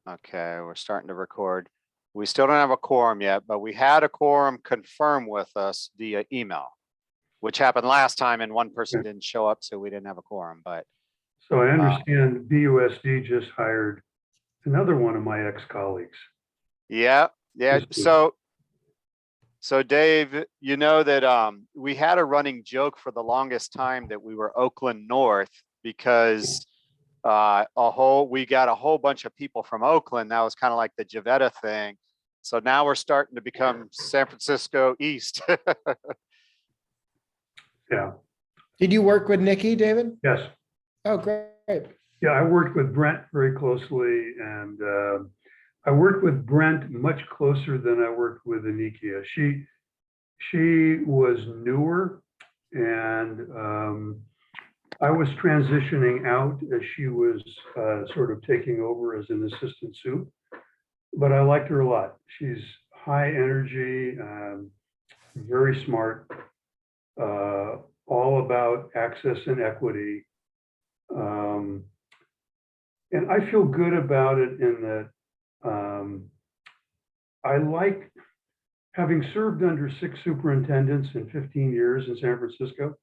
Okay, we're starting to record. We still don't have a quorum yet, but we had a quorum confirm with us via email, which happened last time and one person Okay. didn't show up, so we didn't have a quorum, but So I understand BUSD just hired another one of my ex-colleagues. yeah. So Dave, you know that we had a running joke for the longest time that we were Oakland North because we got a whole bunch of people from Oakland. That was kind of like the Javetta thing. So now we're starting to become San Francisco East. Yeah. Did you work with Nikki, David? Yes. Oh, great. Yeah, I worked with Brent very closely, and I worked with Brent much closer than I worked with Anikia. She was newer, and I was transitioning out as she was sort of taking over as an assistant soup. But I liked her a lot. She's high energy, very smart, all about access and equity. And I feel good about it in that I like, having served under 6 superintendents in 15 years in San Francisco,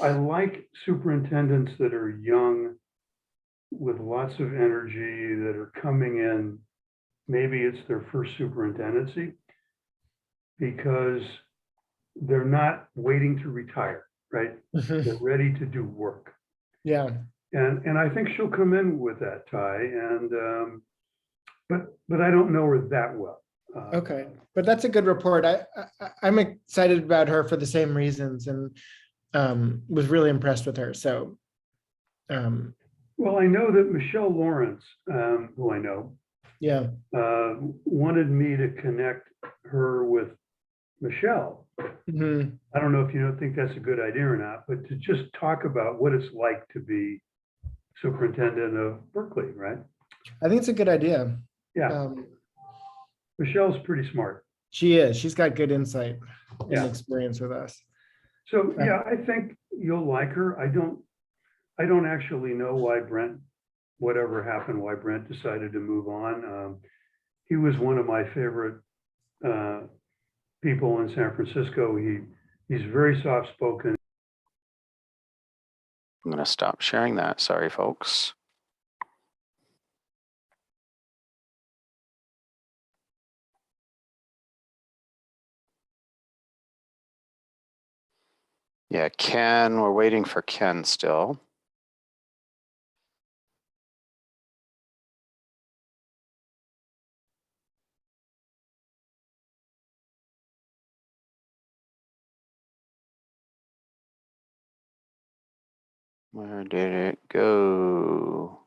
I like superintendents that are young with lots of energy, that are coming in, maybe it's their first superintendency, because they're not waiting to retire, right? They're ready to do work. Yeah. And I think she'll come in with that, Ty, and but I don't know her that well. Okay, but that's a good report. I'm excited about her for the same reasons, and was really impressed with her. So, Well, I know that Michelle Lawrence, who I know, yeah, wanted me to connect her with Michelle. Mhm. I don't know if you don't think that's a good idea or not, but to just talk about what it's like to be superintendent of Berkeley, right? I think it's a good idea. Yeah, Michelle's pretty smart. She is. She's got good insight and Yeah. experience with us. So yeah, I think you'll like her. I don't actually know why whatever happened, why Brent decided to move on. He was one of my favorite people in San Francisco. He's very soft-spoken. I'm going to stop sharing that. Sorry, folks. Yeah, Ken, we're waiting for Ken still. Where did it go?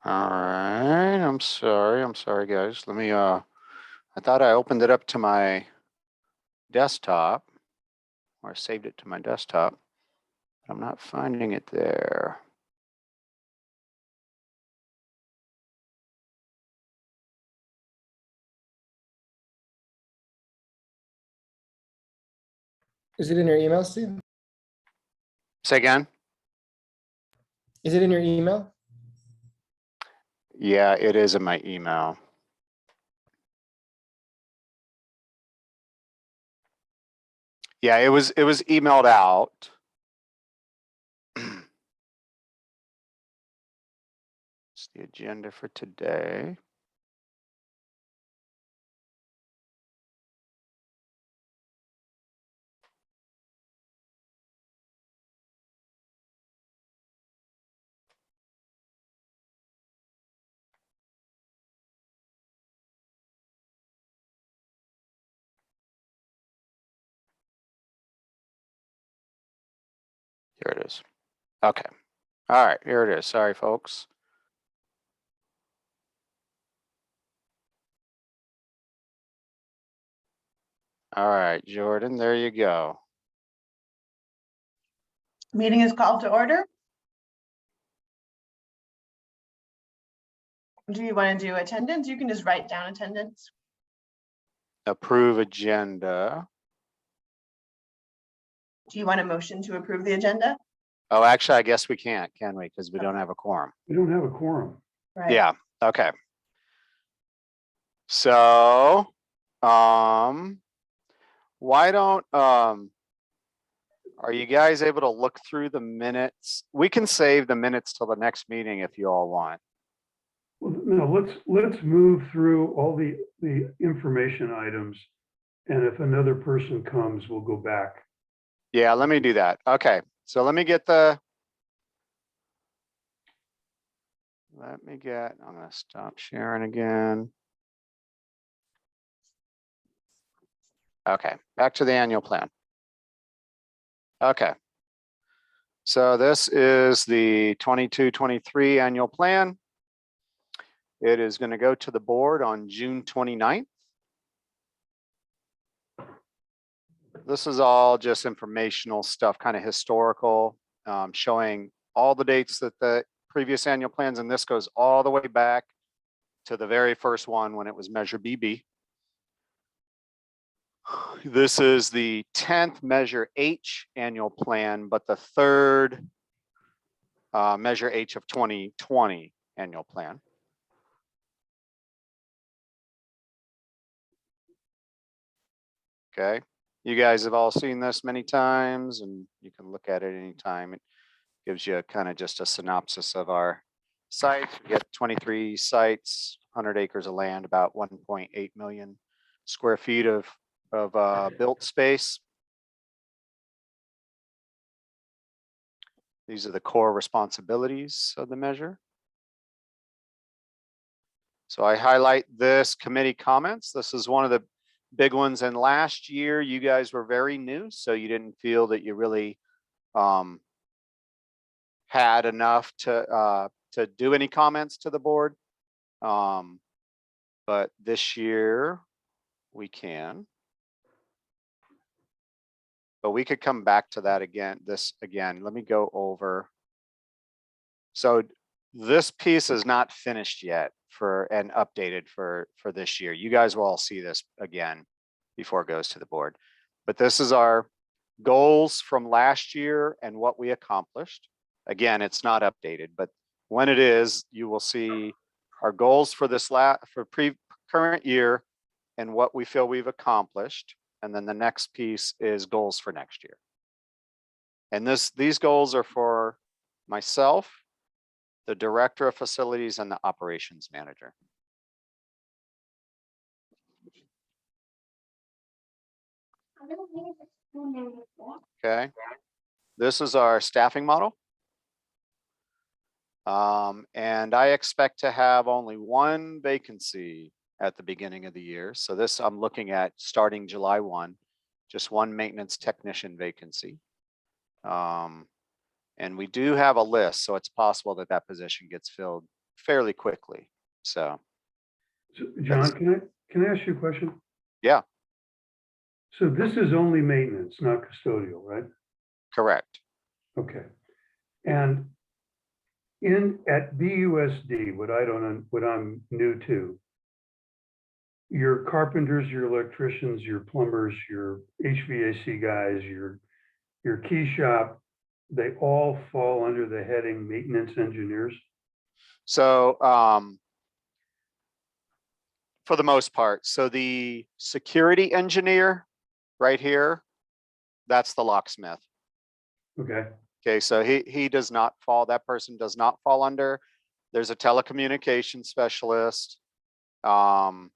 All right, I'm sorry guys. Let me, I thought I opened it up to my desktop, or saved it to my desktop. I'm not finding it there. Is it in your email, Steve? Say again? Is it in your email? Yeah, it is in my email. Yeah, it was emailed out. It's the agenda for today. Here it is. Okay. All right, here it is. Sorry, folks. All right, Jordan, there you go. Meeting is called to order. Do you want to do attendance? You can just write down attendance. Approve agenda. Do you want a motion to approve the agenda? Oh, actually, I guess we can't, can we? Because we don't have a quorum. We don't have a quorum. Right. Yeah, okay. So, why don't, are you guys able to look through the minutes? We can save the minutes till the next meeting if you all want. Well, no, let's move through all the information items. And if another person comes, we'll go back. Yeah, let me do that. Okay, so let me get, I'm gonna stop sharing again. Okay, back to the annual plan. Okay. So this is the 22-23 annual plan. It is going to go to the board on June 29th. This is all just informational stuff, kind of historical, showing all the dates that the previous annual plans, and this goes all the way back to the very first one when it was Measure BB. This is the 10th Measure H annual plan, but the third Measure H of 2020 annual plan. Okay, you guys have all seen this many times and you can look at it anytime. It gives you kind of just a synopsis of our sites. We get 23 sites, 100 acres of land, about 1.8 million square feet of built space. These are the core responsibilities of the measure. So I highlight this committee comments. This is one of the big ones. And last year, you guys were very new, so you didn't feel that you really had enough to do any comments to the board. But this year we can. But we could come back to that again. Let me go over. So this piece is not finished yet and updated for this year. You guys will all see this again before it goes to the board. But this is our goals from last year and what we accomplished. Again, it's not updated, but when it is, you will see our goals for this current year and what we feel we've accomplished. And then the next piece is goals for next year. And these goals are for myself, the director of facilities, and the operations manager. Okay, this is our staffing model. And I expect to have only one vacancy at the beginning of the year. So this I'm looking at starting July 1, just one maintenance technician vacancy. And we do have a list, so it's possible that that position gets filled fairly quickly. So John, can I ask you a question? Yeah. So this is only maintenance, not custodial, right? Correct. Okay. And at BUSD, what I'm new to, your carpenters, your electricians, your plumbers, your HVAC guys, your key shop, they all fall under the heading maintenance engineers? So for the most part, so the security engineer right here, that's the locksmith. Okay. Okay, so he does not fall, that person does not fall under. There's a telecommunication specialist. And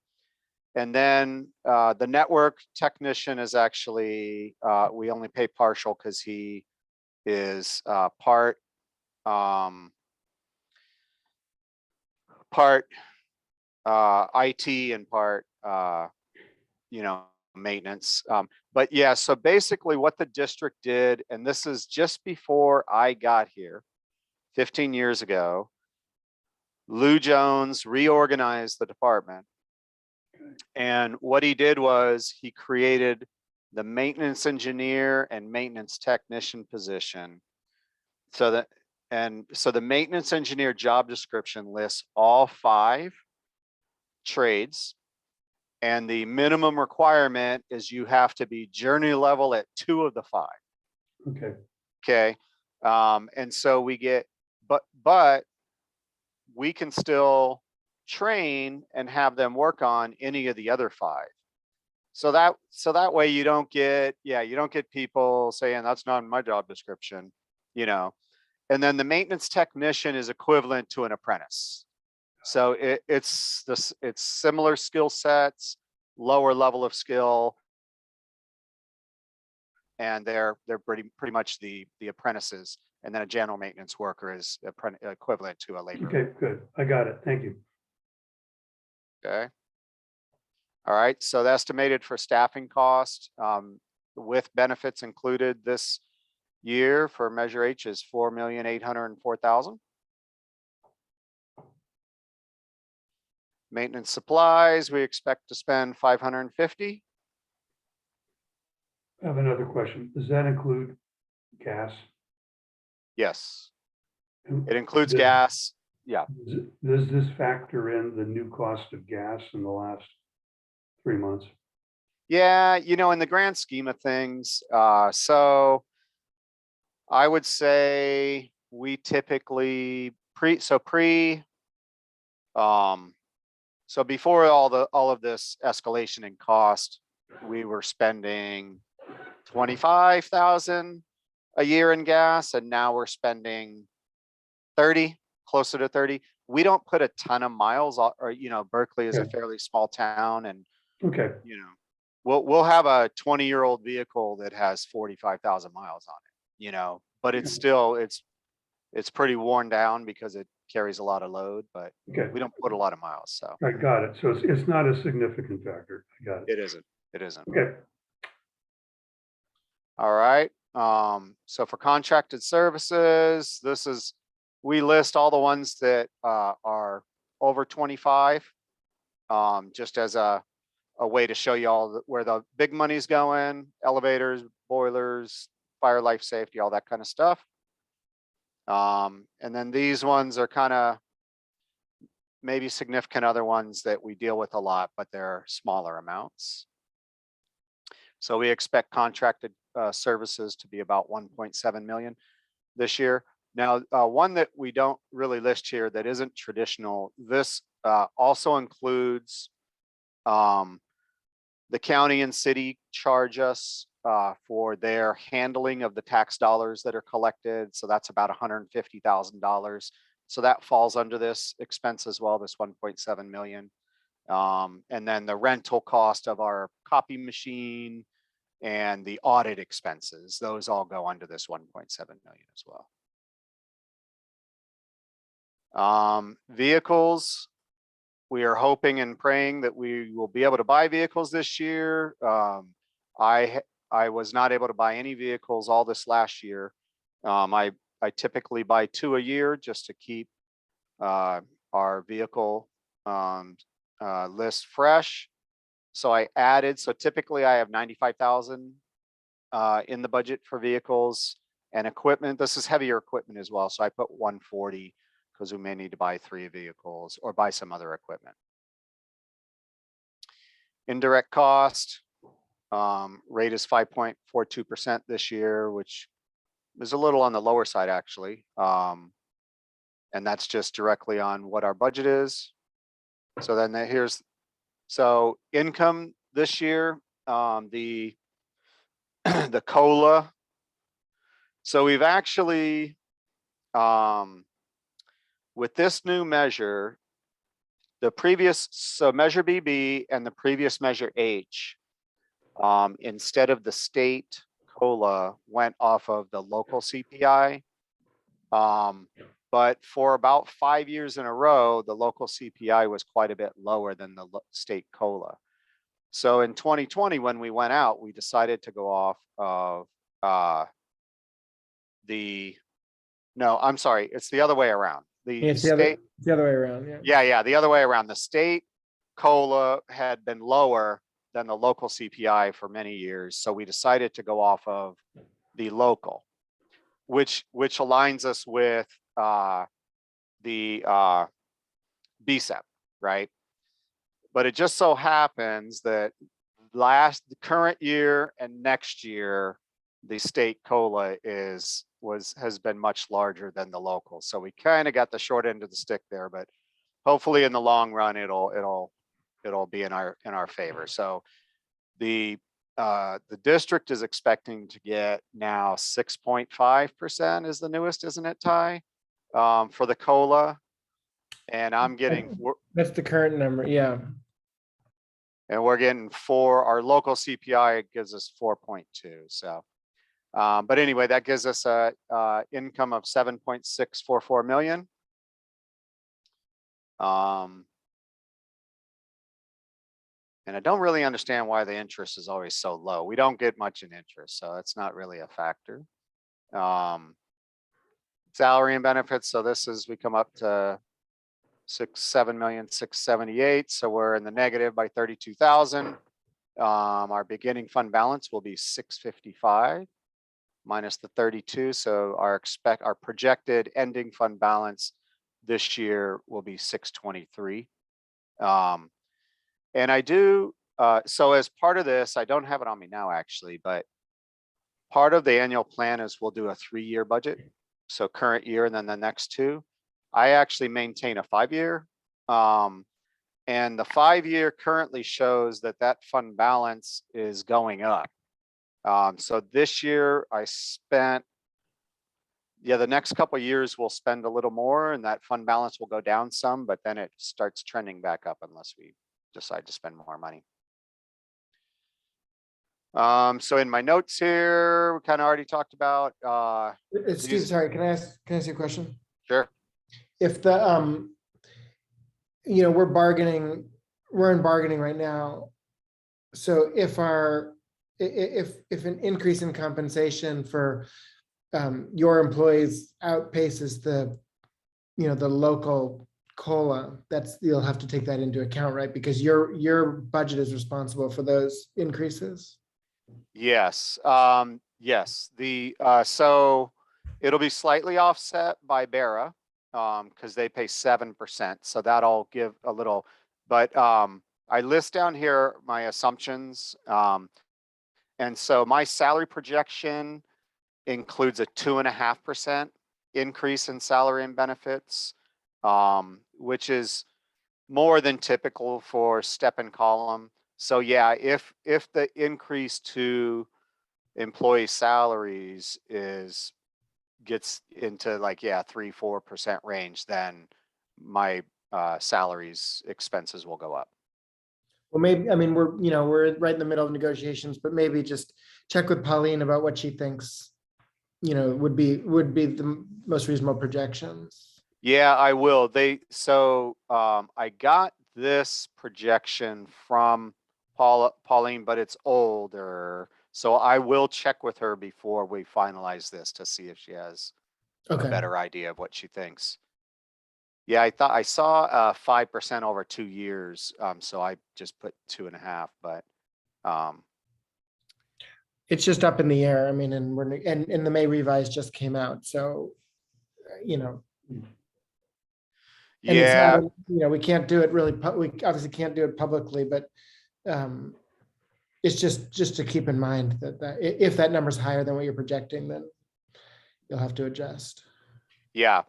then the network technician is actually, we only pay partial because he is part IT and part, maintenance. But yeah, so basically what the district did, and this is just before I got here 15 years ago, Lou Jones reorganized the department. And what he did was he created the maintenance engineer and maintenance technician position So that, and so the maintenance engineer job description lists all 5 trades. And the minimum requirement is you have to be journey level at 2 of the 5. Okay, Okay. And so we get, but we can still train and have them work on any of the other 5. So that way you don't get, you don't get people saying that's not in my job description, you know. And then the maintenance technician is equivalent to an apprentice. So it's similar skill sets, lower level of skill, and they're pretty much the apprentices. And then a general maintenance worker is equivalent to a laborer. okay, good. I got it. Thank you. Okay. All right, so the estimated for staffing cost with benefits included this year for Measure H is $4,804,000. Maintenance supplies, we expect to spend 550. I have another question. Does that include gas? Yes, And it includes does- gas. Yeah, Does this factor in the new cost of gas in the last 3 months? yeah, you know, in the grand scheme of things, so I would say we typically so before all of this escalation in cost, we were spending 25,000 a year in gas, and now we're spending 30, closer to 30. We don't put a ton of miles, or you know, Berkeley is a Okay. fairly small town, and Okay, you know, we'll have a 20-year-old vehicle that has 45,000 miles on it, you know, but it's still it's pretty worn down because it carries a lot of load, but okay. we don't put a lot of miles, so I got it. So it's not a significant factor. I got it. it isn't. It isn't. Okay, All right. So for contracted services, we list all the ones that are over 25, just as a way to show you all where the big money's going: elevators, boilers, fire, life safety, all that kind of stuff. And then these ones are kind of maybe significant other ones that we deal with a lot, but they're smaller amounts. So we expect contracted services to be about 1.7 million this year. Now, one that we don't really list here that isn't traditional, this also includes the county and city charge us for their handling of the tax dollars that are collected. So that's about $150,000. So that falls under this expense as well, this 1.7 million. And then the rental cost of our copy machine and the audit expenses, those all go under this 1.7 million as well. Vehicles, we are hoping and praying that we will be able to buy vehicles this year. I was not able to buy any vehicles all this last year. I typically buy 2 a year just to keep our vehicle list fresh. So I added, so typically I have 95,000 in the budget for vehicles and equipment. This is heavier equipment as well. So I put 140 because we may need to buy 3 vehicles or buy some other equipment. Indirect cost rate is 5.42% this year, which is a little on the lower side actually. And that's just directly on what our budget is. So then here's, so income this year, the the COLA. So we've actually, with this new measure, the previous, so Measure BB and the previous Measure H, instead of the state COLA, went off of the local CPI. But for about 5 years in a row, the local CPI was quite a bit lower than the state COLA. So in 2020, when we went out, we decided to go off of no, I'm sorry, it's the other way around. Yeah, it's the other way around. Yeah. Yeah, the other way around. The state COLA had been lower than the local CPI for many years. So we decided to go off of the local. which aligns us with the BSEP, right? But it just so happens that the current year and next year, the state COLA has been much larger than the local. So we kind of got the short end of the stick there, but hopefully in the long run, it'll be in our favor. So the district is expecting to get now 6.5% is the newest, isn't it, Ty? For the COLA. And I'm getting, That's the current number, yeah. and we're getting our local CPI gives us 4.2. So, but anyway, that gives us a income of 7.644 million. And I don't really understand why the interest is always so low. We don't get much in interest, so it's not really a factor. Salary and benefits. So we come up to 7,678,000. So we're in the negative by 32,000. Our beginning fund balance will be 655 minus the 32. So our projected ending fund balance this year will be 623. And I do, so as part of this, I don't have it on me now actually, but part of the annual plan is we'll do a 3-year budget. So current year and then the next 2. I actually maintain a 5-year. And the 5-year currently shows that fund balance is going up. So this year I spent, the next couple of years we'll spend a little more and that fund balance will go down some, but then it starts trending back up unless we decide to spend more money. So in my notes here, we kind of already talked about Steve, sorry, can I ask you a question? Sure. If the we're in bargaining right now. So if if an increase in compensation for your employees outpaces the local COLA, you'll have to take that into account, right? Because your budget is responsible for those increases. Yes. Yes. So it'll be slightly offset by BARA because they pay 7%. So that'll give a little, but I list down here my assumptions. And so my salary projection includes a 2.5% increase in salary and benefits, which is more than typical for step and column. So yeah, if the increase to employee salaries gets into like 3-4% range, then my salaries expenses will go up. Well, maybe, I mean, we're right in the middle of negotiations, but maybe just check with Pauline about what she thinks, would be the most reasonable projections. Yeah, I will. I got this projection from Pauline, but it's older. So I will check with her before we finalize this to see if she has a better idea of what she thinks. Yeah, I saw 5% over 2 years. So I just put 2.5, but it's just up in the air. I mean, and the May revise just came out. So, and it's not, we can't do it really, we obviously can't do it publicly, but it's just to keep in mind that if that number's higher than what you're projecting, then you'll have to adjust. Yeah,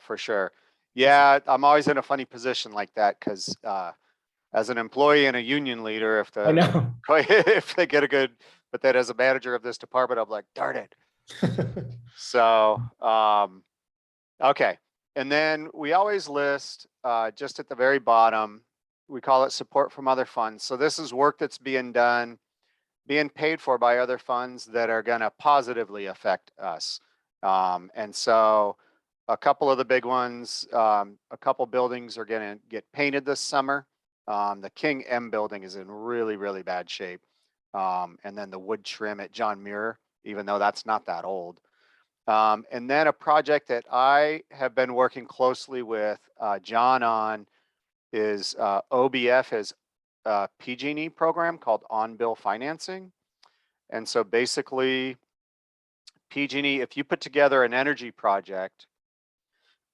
for sure. Yeah, I'm always in a funny position like that because as an employee and a union leader, if they get a good, but then as a manager of this department, I'm like, darn it. So, okay. And then we always list just at the very bottom, we call it support from other funds. So this is work that's being done, being paid for by other funds that are going to positively affect us. And so a couple of the big ones, a couple buildings are going to get painted this summer. The King M building is in really, really bad shape. And then the wood trim at John Muir, even though that's not that old. And then a project that I have been working closely with John on is OBF has a PG&E program called on-bill financing. And so basically PG&E, if you put together an energy project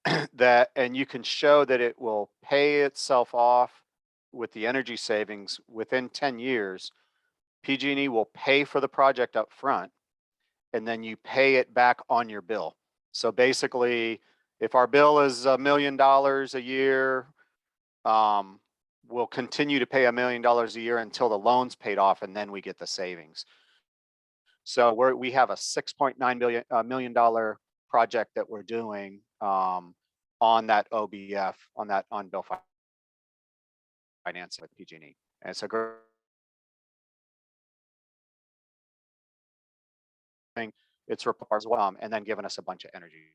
and you can show that it will pay itself off with the energy savings within 10 years, PG&E will pay for the project up front, and then you pay it back on your bill. So basically, if our bill is $1 million a year, we'll continue to pay $1 million a year until the loan's paid off, and then we get the savings. So we have a $6.9 million project that we're doing on that OBF, on bill financing with PG&E. And it's a great thing. It's required as well, and then giving us a bunch of energy